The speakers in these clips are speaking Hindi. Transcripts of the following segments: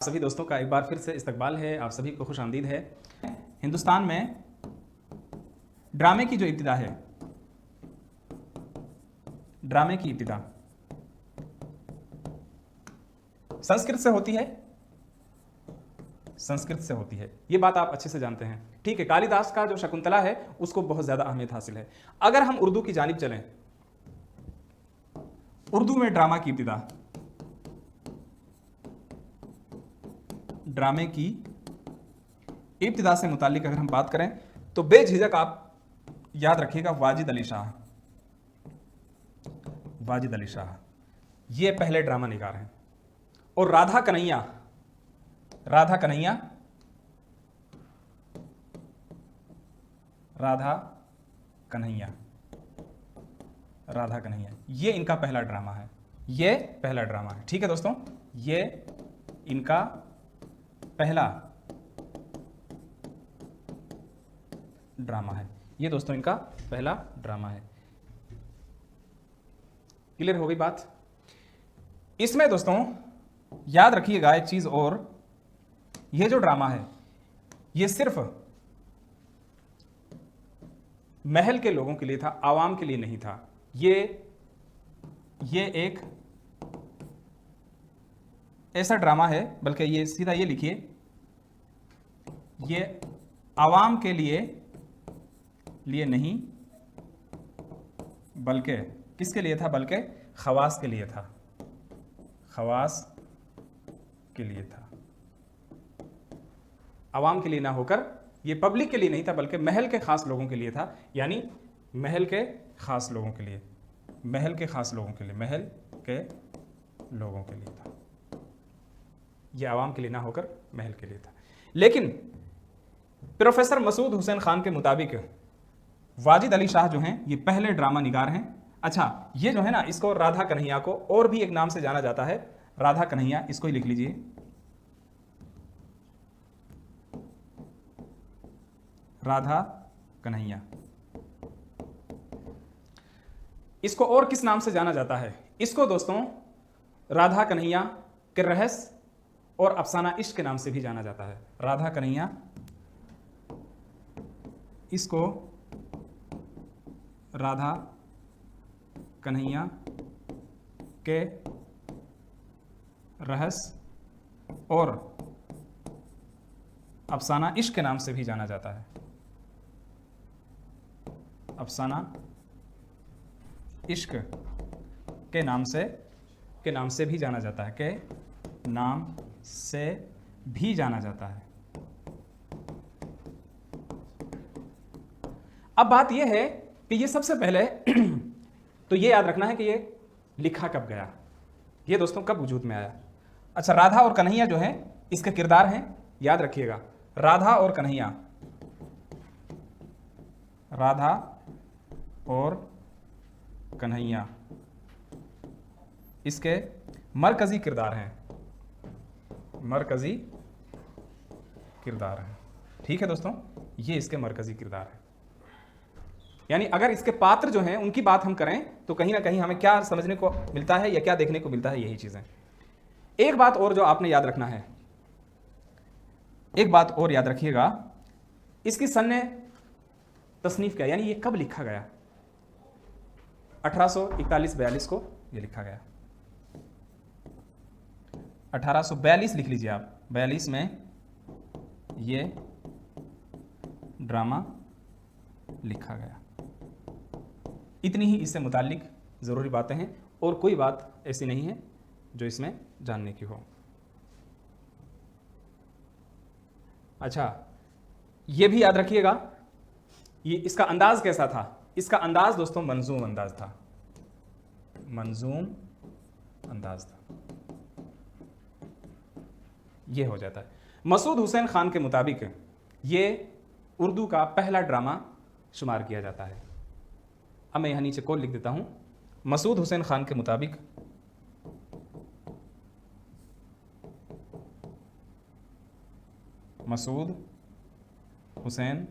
सभी दोस्तों का एक बार फिर से इस्तकबाल है। आप सभी को खुशामदीद है। हिंदुस्तान में ड्रामे की जो इब्तिदा है, ड्रामे की इब्तिदा संस्कृत से होती है, संस्कृत से होती है। ये बात आप अच्छे से जानते हैं। ठीक है, कालिदास का जो शकुंतला है उसको बहुत ज्यादा अहमियत हासिल है। अगर हम उर्दू की जानिब चलें, उर्दू में ड्रामा की इब्तिदा, ड्रामे की इब्तिदा से मुतालिक अगर हम बात करें तो बेझिझक आप याद रखिएगा वाजिद अली शाह। वाजिद अली शाह ये पहले ड्रामा निगार हैं। और राधा कन्हैया, राधा कन्हैया, राधा कन्हैया, राधा कन्हैया ये इनका पहला ड्रामा है। ये पहला ड्रामा है। ठीक है दोस्तों, ये इनका पहला ड्रामा है। ये दोस्तों इनका पहला ड्रामा है। क्लियर हो गई बात। इसमें दोस्तों याद रखिएगा एक चीज और, ये जो ड्रामा है ये सिर्फ महल के लोगों के लिए था, आवाम के लिए नहीं था। ये एक ऐसा ड्रामा है, बल्कि ये सीधा ये लिखिए, ये आवाम के लिए नहीं, बल्कि किसके लिए था? बल्कि खवास के लिए था, खवास के लिए था। आवाम के लिए ना होकर ये पब्लिक के लिए नहीं था, बल्कि महल के खास लोगों के लिए था। यानी महल के खास लोगों के लिए, महल के खास लोगों के लिए, महल के लोगों के लिए था। ये आवाम के लिए ना होकर महल के लिए था। लेकिन प्रोफेसर मसूद हुसैन खान के मुताबिक वाजिद अली शाह जो हैं ये पहले ड्रामा निगार हैं। अच्छा, ये जो है ना, इसको राधा कन्हैया को और भी एक नाम से जाना जाता है, राधा कन्हैया, इसको ही लिख लीजिए। राधा कन्हैया, इसको और किस नाम से जाना जाता है? इसको दोस्तों राधा कन्हैया के रहस्य और अफसाना इश्क के नाम से भी जाना जाता है। राधा कन्हैया, इसको राधा कन्हैया के रहस्य और अफसाना इश्क के नाम से भी जाना जाता है। अफसाना इश्क के नाम से भी जाना जाता है, के नाम से भी जाना जाता है। अब बात यह है कि ये सबसे पहले तो ये याद रखना है कि ये लिखा कब गया, ये दोस्तों कब वजूद में आया। अच्छा, राधा और कन्हैया जो है इसके किरदार हैं, याद रखिएगा, राधा और कन्हैया, राधा और कन्हैया इसके मरकजी किरदार हैं, मरकजी किरदार हैं। ठीक है दोस्तों, ये इसके मरकजी किरदार हैं। यानी अगर इसके पात्र जो हैं उनकी बात हम करें तो कहीं ना कहीं हमें क्या समझने को मिलता है या क्या देखने को मिलता है, यही चीजें। एक बात और जो आपने याद रखना है, एक बात और याद रखिएगा, इसकी सन्ने तसनीफ क्या, यानी ये कब लिखा गया? 1841-42 को ये लिखा गया। 1842 लिख लीजिए आप, 42 में ये ड्रामा लिखा गया। इतनी ही इससे मुताल्लिक ज़रूरी बातें हैं और कोई बात ऐसी नहीं है जो इसमें जानने की हो। अच्छा, ये भी याद रखिएगा, ये इसका अंदाज कैसा था? इसका अंदाज दोस्तों मंजूम अंदाज था, मंजूम अंदाज था। ये हो जाता है। मसूद हुसैन खान के मुताबिक ये उर्दू का पहला ड्रामा शुमार किया जाता है। अब मैं यहाँ नीचे कॉल लिख देता हूँ। मसूद हुसैन खान के मुताबिक मसूद हुसैन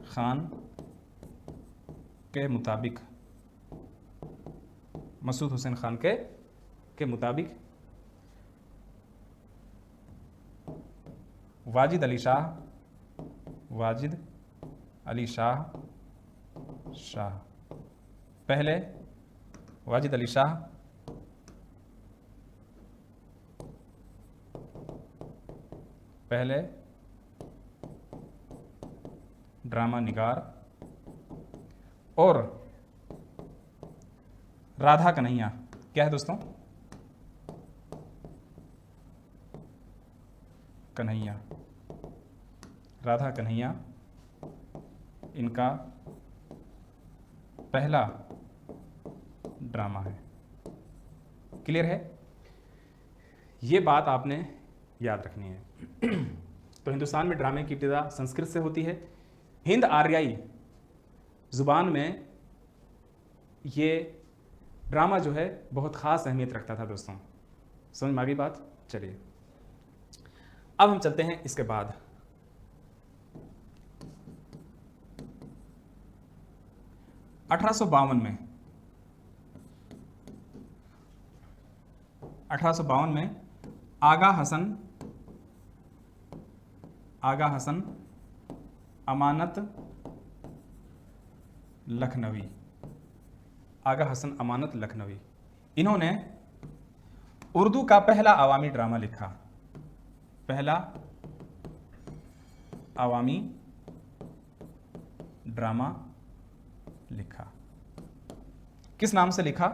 खान के मुताबिक, मसूद हुसैन खान के मुताबिक वाजिद अली शाह, वाजिद अली शाह शाह, पहले वाजिद अली शाह, पहले ड्रामा निगार और राधा कन्हैया। क्या है दोस्तों? कन्हैया, राधा कन्हैया इनका पहला ड्रामा है। क्लियर है? ये बात आपने याद रखनी है। तो हिंदुस्तान में ड्रामे की इब्तिदा संस्कृत से होती है। हिंद आर्याई जुबान में ये ड्रामा जो है बहुत ख़ास अहमियत रखता था दोस्तों। समझ में आ गई बात? चलिए अब हम चलते हैं इसके बाद। में 1852 में आगा हसन अमानत लखनवी, आगा हसन अमानत लखनवी, इन्होंने उर्दू का पहला अवामी ड्रामा लिखा। पहला अवामी ड्रामा लिखा। किस नाम से लिखा?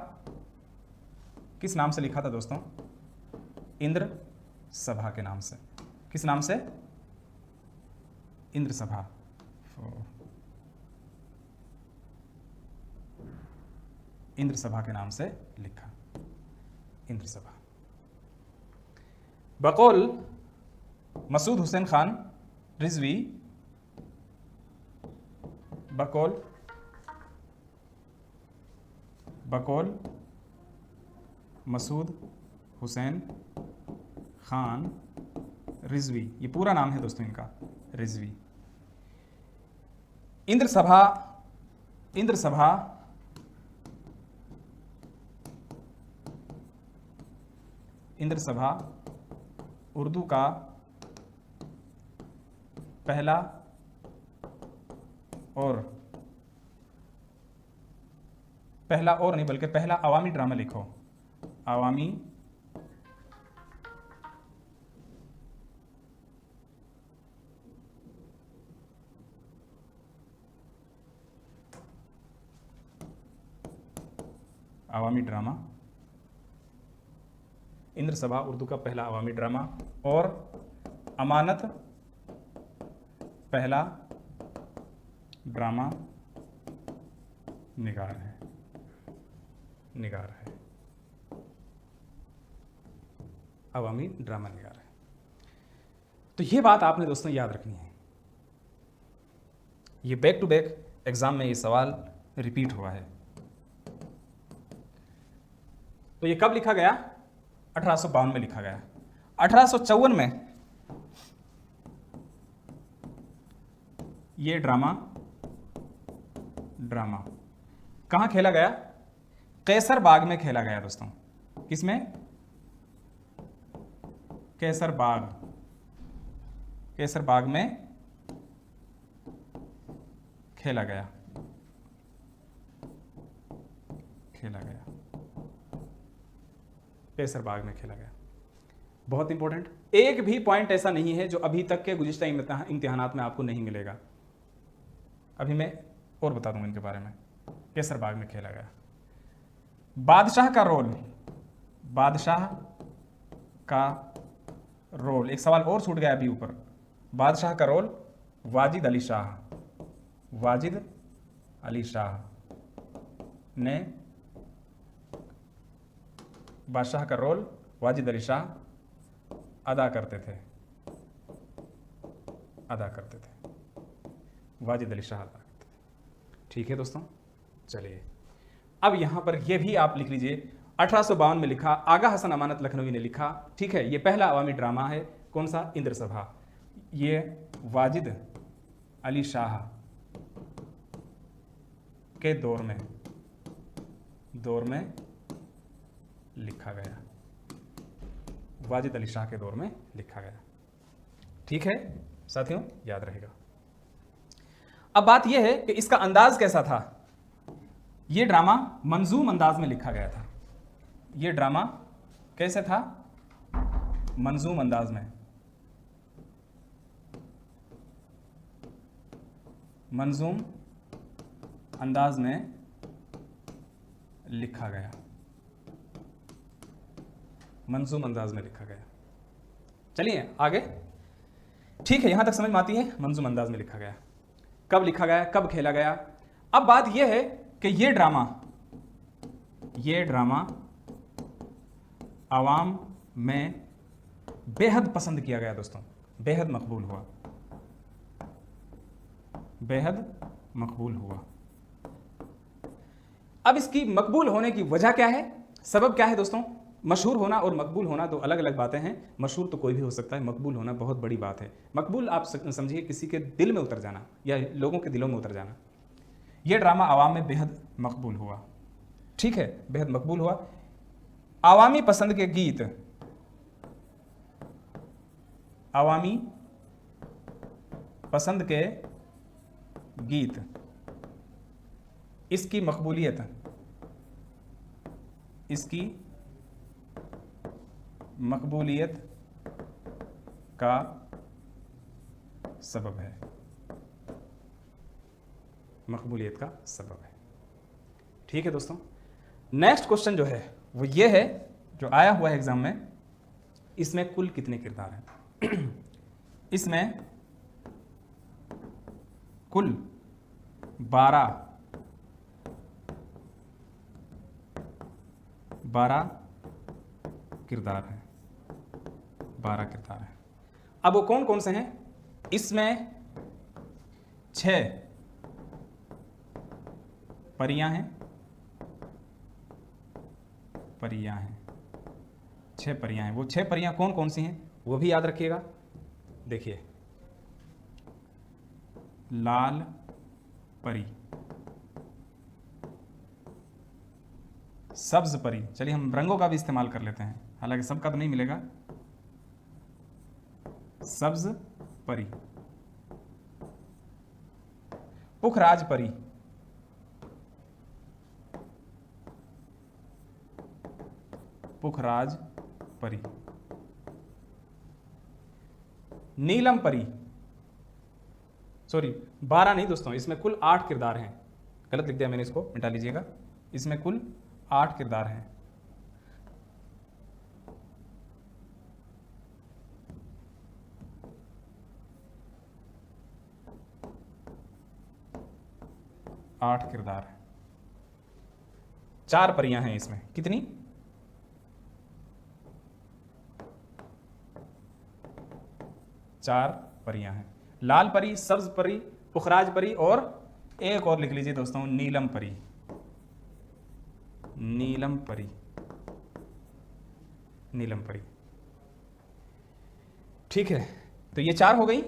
किस नाम से लिखा था दोस्तों? इंद्र सभा के नाम से। किस नाम से? इंद्र सभा। इंद्र सभा के नाम से लिखा। इंद्र सभा। बकौल मसूद हुसैन खान रिजवी, बकौल मसूद हुसैन खान रिजवी, ये पूरा नाम है दोस्तों इनका, रिजवी। इंद्र सभा उर्दू का पहला और नहीं बल्कि पहला अवामी ड्रामा लिखो। अवामी ड्रामा, इंद्र सभा उर्दू का पहला अवामी ड्रामा, और अमानत पहला ड्रामा निगार है। अवामी ड्रामा निगार है। तो ये बात आपने दोस्तों याद रखनी है। ये बैक टू बैक एग्जाम में ये सवाल रिपीट हुआ है। तो ये कब लिखा गया? 1852 में लिखा गया। 1854 में ये ड्रामा कहां खेला गया? कैसर बाग में खेला गया दोस्तों। किसमें? कैसर बाग में खेला गया। कैसर बाग में खेला गया। बहुत इंपॉर्टेंट। एक भी पॉइंट ऐसा नहीं है जो अभी तक के गुज़िश्ता इम्तिहानात में आपको नहीं मिलेगा। अभी मैं और बता दूंगा इनके बारे में। कैसर बाग में खेला गया। बादशाह का रोल, एक सवाल और छूट गया अभी ऊपर। बादशाह का रोल वाजिद अली शाह ने, बादशाह का रोल वाजिद अली शाह अदा करते थे। वाजिद अली शाह अदा करते थे। ठीक है दोस्तों, चलिए अब यहां पर यह भी आप लिख लीजिए। 1852 में लिखा, आगा हसन अमानत लखनवी ने लिखा। ठीक है, ये पहला अवामी ड्रामा है। कौन सा? इंद्र सभा। ये वाजिद अली शाह के दौर में लिखा गया। वाजिद अली शाह के दौर में लिखा गया। ठीक है साथियों, याद रहेगा। अब बात यह है कि इसका अंदाज कैसा था। यह ड्रामा मंजूम अंदाज में लिखा गया था। यह ड्रामा कैसे था, मंजूम अंदाज में, मंजूम अंदाज में लिखा गया, मंजूम अंदाज में लिखा गया। चलिए आगे, ठीक है, यहां तक समझ में आती है, मंजूम अंदाज में लिखा गया। कब लिखा गया, कब खेला गया। अब बात यह है कि ये ड्रामा आवाम में बेहद पसंद किया गया दोस्तों, बेहद मकबूल हुआ, बेहद मकबूल हुआ। अब इसकी मकबूल होने की वजह क्या है, सबब क्या है दोस्तों। मशहूर होना और मकबूल होना दो अलग अलग बातें हैं। मशहूर तो कोई भी हो सकता है, मकबूल होना बहुत बड़ी बात है। मकबूल आप समझिए किसी के दिल में उतर जाना या लोगों के दिलों में उतर जाना। यह ड्रामा आवाम में बेहद मकबूल हुआ, ठीक है, बेहद मकबूल हुआ। आवामी पसंद के गीत, आवामी पसंद के गीत, इसकी मकबूलियत, इसकी मकबूलियत का सबब है, मकबूलियत का सबब है। ठीक है दोस्तों, नेक्स्ट क्वेश्चन जो है वो ये है, जो आया हुआ है एग्जाम में, इसमें कुल कितने किरदार हैं। इसमें कुल 12 किरदार हैं, 12 किरदार हैं। अब वो कौन कौन से हैं, इसमें 6 परियां हैं, 6 परियां हैं। वो 6 परियां कौन कौन सी हैं वो भी याद रखिएगा। देखिए, लाल परी, सब्ज परी, चलिए हम रंगों का भी इस्तेमाल कर लेते हैं, हालांकि सबका तो नहीं मिलेगा। सब्ज परी, पुखराज परी, पुखराज परी, नीलम परी, सॉरी 12 नहीं दोस्तों, इसमें कुल 8 किरदार हैं, गलत लिख दिया मैंने, इसको मिटा लीजिएगा। इसमें कुल 8 किरदार हैं। आठ किरदार, 4 परियां हैं इसमें, कितनी, 4 परियां हैं। लाल परी, सब्ज परी, पुखराज परी और एक और लिख लीजिए दोस्तों, नीलम परी, नीलम परी, नीलम परी। ठीक है, तो ये 4 हो गई,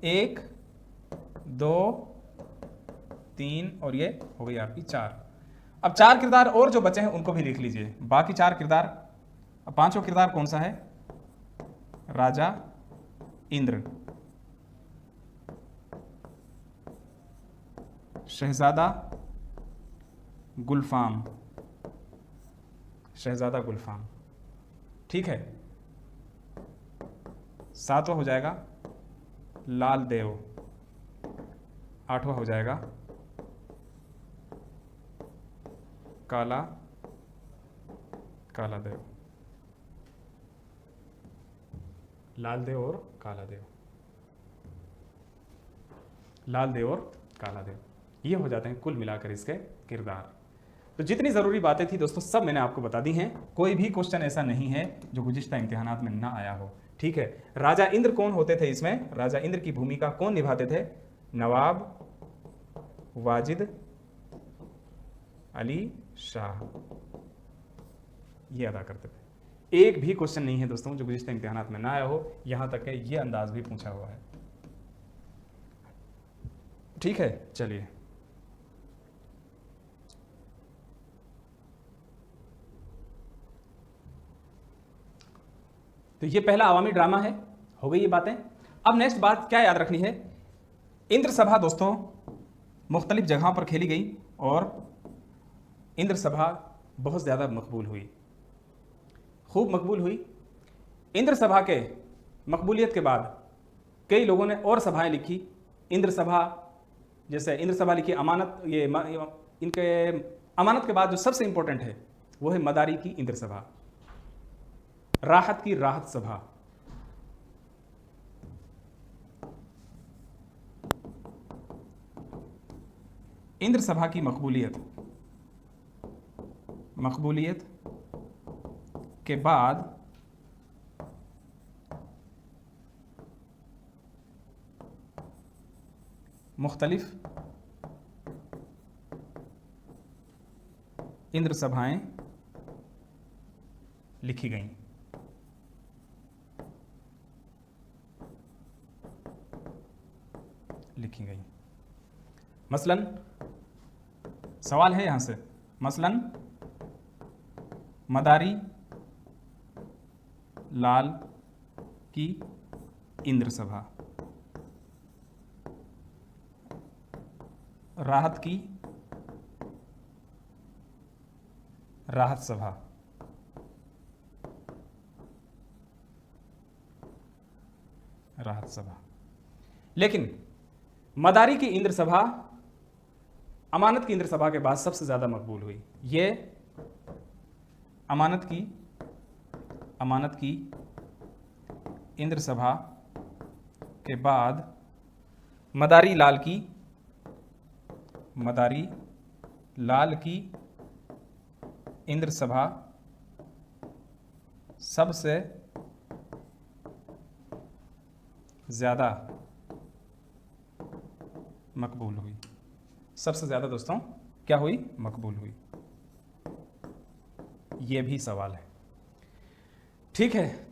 1 2 3 और ये हो गई आपकी 4। अब 4 किरदार और जो बचे हैं उनको भी लिख लीजिए, बाकी 4 किरदार। अब 5वां किरदार कौन सा है, राजा इंद्र, शहजादा गुलफाम, शहजादा गुलफाम। ठीक है, 7वां हो जाएगा लाल देव, 8वां हो जाएगा काला देव, लाल देव और काला देव, लाल देव और काला देव, ये हो जाते हैं कुल मिलाकर इसके किरदार। तो जितनी ज़रूरी बातें थी दोस्तों सब मैंने आपको बता दी हैं। कोई भी क्वेश्चन ऐसा नहीं है जो गुज़िश्ता इम्तिहानात में ना आया हो। ठीक है, राजा इंद्र कौन होते थे इसमें, राजा इंद्र की भूमिका कौन निभाते थे, नवाब वाजिद अली शाह, ये अदा करते थे। एक भी क्वेश्चन नहीं है दोस्तों जो गुज़िश्ता इम्तिहानात में ना आया हो, यहां तक है ये अंदाज भी पूछा हुआ है। ठीक है, चलिए तो ये पहला अवामी ड्रामा है, हो गई ये बातें। अब नेक्स्ट बात क्या याद रखनी है, इंद्र सभा दोस्तों मुख्तलिफ जगहों पर खेली गई और इंद्र सभा बहुत ज़्यादा मकबूल हुई, खूब मकबूल हुई। इंद्र सभा के मकबूलियत के बाद कई लोगों ने और सभाएं लिखी इंद्र सभा, जैसे इंद्र सभा लिखी अमानत, इनके अमानत के बाद जो सबसे इंपॉर्टेंट है वो है मदारी की इंद्र सभा, राहत की राहत सभा, इंद्र सभा की मकबूलियत के बाद मुख्तलिफ इंद्र सभाएं लिखी गईं। मसलन सवाल है यहां से, मसलन मदारी लाल की इंद्र सभा, राहत की राहत सभा, राहत सभा। लेकिन मदारी की इंद्र सभा अमानत की इंद्र सभा के बाद सबसे ज़्यादा मकबूल हुई। ये अमानत की इंद्र सभा के बाद मदारी लाल की इंद्र सभा सबसे ज़्यादा मकबूल हुई। सबसे ज़्यादा दोस्तों क्या हुई? मकबूल हुई। ये भी सवाल है, ठीक है।